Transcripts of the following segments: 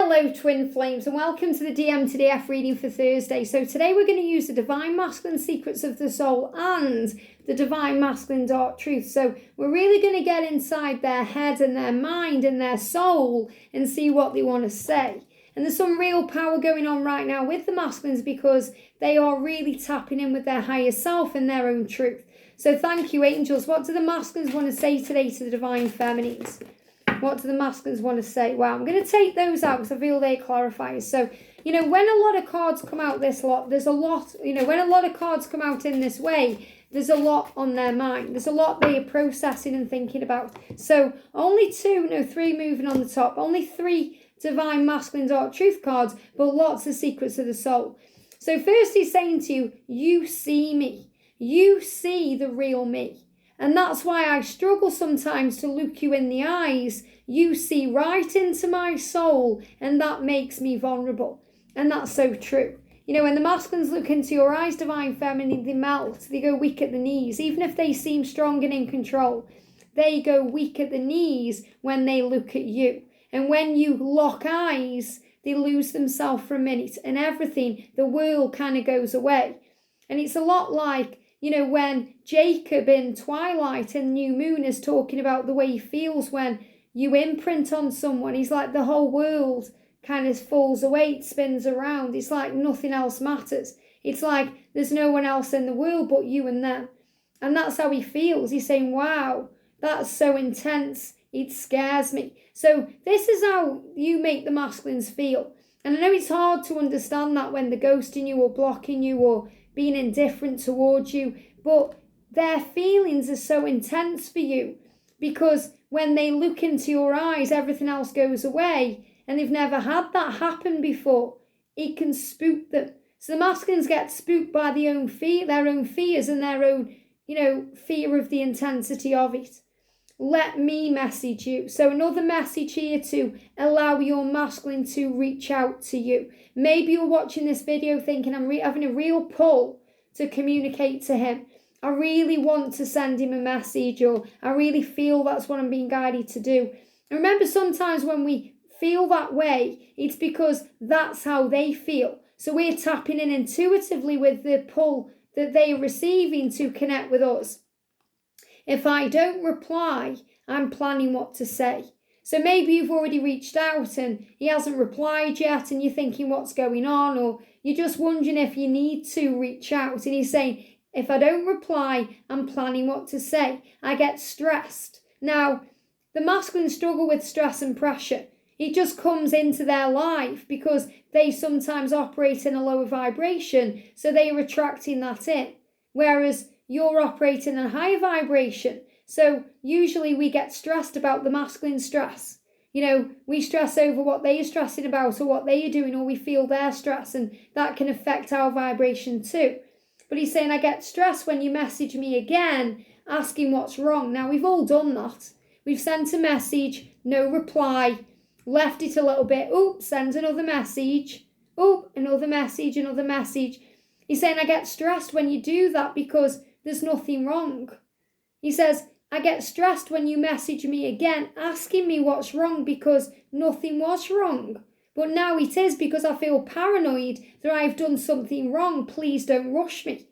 Hello twin flames and welcome to the DM to DF reading for Thursday. So today we're going to use the Divine Masculine Secrets of the Soul and the Divine Masculine Dark Truth. So we're really going to get inside their head and their mind and their soul and see what they want to say. And there's some real power going on right now with the masculines because they are really tapping in with their higher self and their own truth. So thank you, angels. What do the masculines want to say today to the divine feminines? What do the masculines want to say? Well, I'm going to take those out because I feel they clarify. So, when a lot of cards come out there's a lot, when a lot of cards come out in this way, there's a lot on their mind. There's a lot they are processing and thinking about. So only three moving on the top. Only 3 Divine Masculine Dark Truth cards, but lots of secrets of the soul. So first he's saying to you, you see me. You see the real me. And that's why I struggle sometimes to look you in the eyes. You see right into my soul, and that makes me vulnerable. And that's so true. When the masculines look into your eyes, divine feminine, they melt. They go weak at the knees. Even if they seem strong and in control, they go weak at the knees when they look at you. And when you lock eyes, they lose themselves for a minute. And everything, the world kind of goes away. And it's a lot like, when Jacob in Twilight and New Moon is talking about the way he feels when you imprint on someone. He's like the whole world kind of falls away, it spins around. It's like nothing else matters. It's like there's no one else in the world but you and them. And that's how he feels. He's saying, wow, that's so intense. It scares me. So this is how you make the masculines feel. And I know it's hard to understand that when they're ghosting you or blocking you or being indifferent towards you, but their feelings are so intense for you because when they look into your eyes, everything else goes away, and they've never had that happen before. It can spook them. So the masculines get spooked by their own fears and their own, fear of the intensity of it. Let me message you. So another message here to allow your masculine to reach out to you. Maybe you're watching this video thinking, I'm having a real pull to communicate to him. I really want to send him a message, or I really feel that's what I'm being guided to do. And remember, sometimes when we feel that way, it's because that's how they feel. So we're tapping in intuitively with the pull that they are receiving to connect with us. If I don't reply, I'm planning what to say. So maybe you've already reached out and he hasn't replied yet and you're thinking what's going on, or you're just wondering if you need to reach out. And he's saying, if I don't reply, I'm planning what to say. I get stressed. Now, the masculines struggle with stress and pressure. It just comes into their life because they sometimes operate in a lower vibration, so they are attracting that in. Whereas you're operating in a higher vibration. So usually we get stressed about the masculine stress. We stress over what they are stressing about or what they are doing, or we feel their stress, and that can affect our vibration too. But he's saying, I get stressed when you message me again, asking what's wrong. Now, we've all done that. We've sent a message, no reply, left it a little bit, send another message, another message, another message. He's saying, I get stressed when you do that because there's nothing wrong. He says, I get stressed when you message me again, asking me what's wrong because nothing was wrong. But now it is because I feel paranoid that I've done something wrong. Please don't rush me.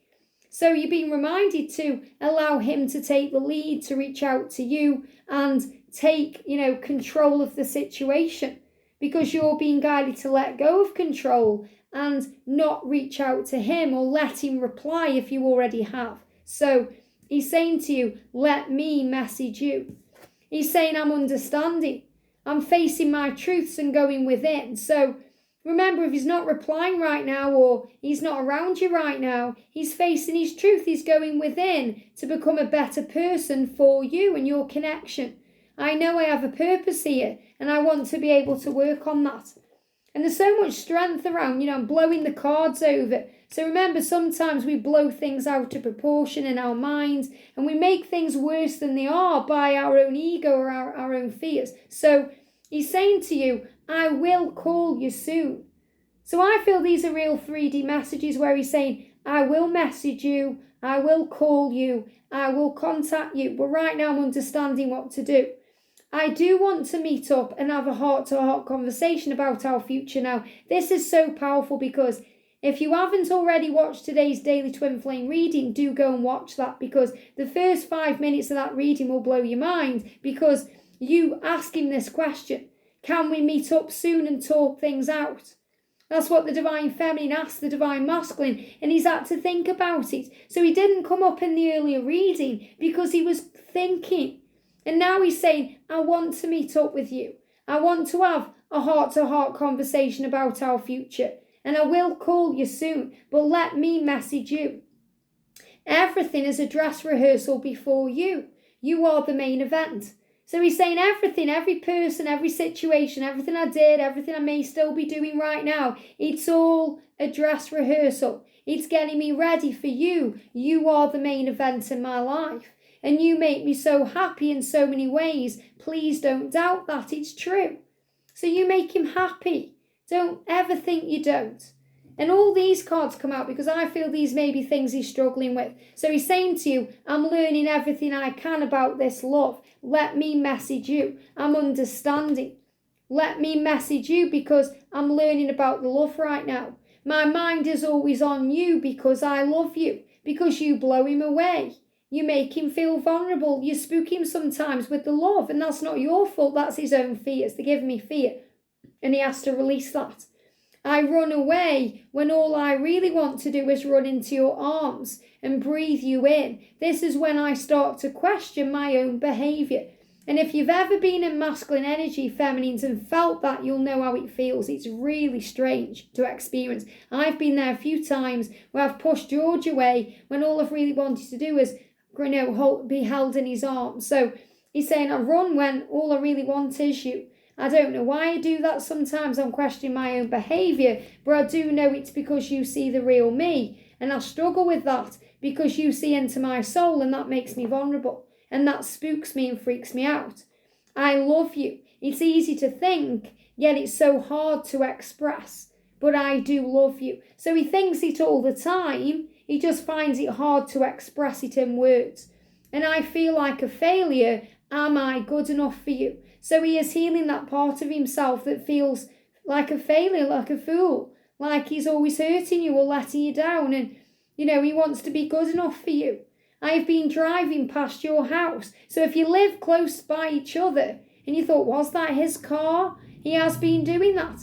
So you're being reminded to allow him to take the lead, to reach out to you and take, control of the situation, because you're being guided to let go of control and not reach out to him or let him reply if you already have. So he's saying to you, let me message you. He's saying, I'm understanding. I'm facing my truths and going within. So remember, if he's not replying right now or he's not around you right now, he's facing his truth. He's going within to become a better person for you and your connection. I know I have a purpose here and I want to be able to work on that. And there's so much strength around, I'm blowing the cards over. So remember, sometimes we blow things out of proportion in our minds and we make things worse than they are by our own ego or our own fears. So he's saying to you, I will call you soon. So I feel these are real 3D messages where he's saying, I will message you, I will call you, I will contact you. But right now I'm understanding what to do. I do want to meet up and have a heart-to-heart conversation about our future. Now, this is so powerful because if you haven't already watched today's Daily Twin Flame reading, do go and watch that, because the first 5 minutes of that reading will blow your mind, because you ask him this question: can we meet up soon and talk things out? That's what the Divine Feminine asked the Divine Masculine, and he's had to think about it. So he didn't come up in the earlier reading because he was thinking. And now he's saying, I want to meet up with you. I want to have a heart-to-heart conversation about our future. And I will call you soon, but let me message you. Everything is a dress rehearsal before you. You are the main event. So he's saying everything, every person, every situation, everything I did, everything I may still be doing right now, it's all a dress rehearsal. It's getting me ready for you. You are the main event in my life. And you make me so happy in so many ways. Please don't doubt that. It's true. So you make him happy. Don't ever think you don't. And all these cards come out because I feel these may be things he's struggling with. So he's saying to you, I'm learning everything I can about this love. Let me message you. I'm understanding. Let me message you because I'm learning about the love right now. My mind is always on you because I love you. Because you blow him away. You make him feel vulnerable. You spook him sometimes with the love. And that's not your fault. That's his own fears. They give me fear. And he has to release that. I run away when all I really want to do is run into your arms and breathe you in. This is when I start to question my own behaviour. And if you've ever been in masculine energy, feminines, and felt that, you'll know how it feels. It's really strange to experience. I've been there a few times where I've pushed George away when all I've really wanted to do is, be held in his arms. So he's saying I run when all I really want is you. I don't know why I do that. Sometimes I'm questioning my own behaviour, but I do know it's because you see the real me. And I struggle with that because you see into my soul, and that makes me vulnerable. And that spooks me and freaks me out. I love you. It's easy to think, yet it's so hard to express. But I do love you. So he thinks it all the time. He just finds it hard to express it in words. And I feel like a failure. Am I good enough for you? So he is healing that part of himself that feels like a failure, like a fool, like he's always hurting you or letting you down. And, he wants to be good enough for you. I've been driving past your house. So if you live close by each other and you thought, was that his car? He has been doing that.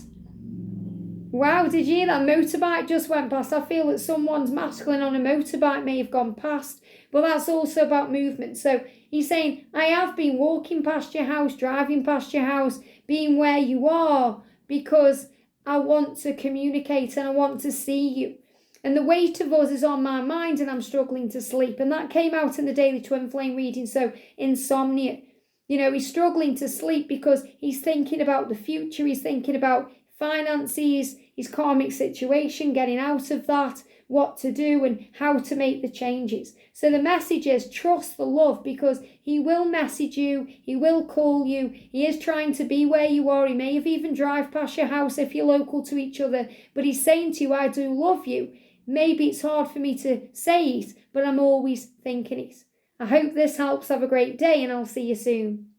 Wow, did you hear that? Motorbike just went past. I feel that someone's masculine on a motorbike may have gone past, but that's also about movement. So he's saying, I have been walking past your house, driving past your house, being where you are, because I want to communicate and I want to see you. And the weight of us is on my mind and I'm struggling to sleep. And that came out in the Daily Twin Flame reading. So insomnia, he's struggling to sleep because he's thinking about the future. He's thinking about finances, his karmic situation, getting out of that, what to do and how to make the changes. So the message is trust the love, because he will message you, he will call you, he is trying to be where you are. He may have even drive past your house if you're local to each other, but he's saying to you, I do love you. Maybe it's hard for me to say it, but I'm always thinking it. I hope this helps. Have a great day and I'll see you soon.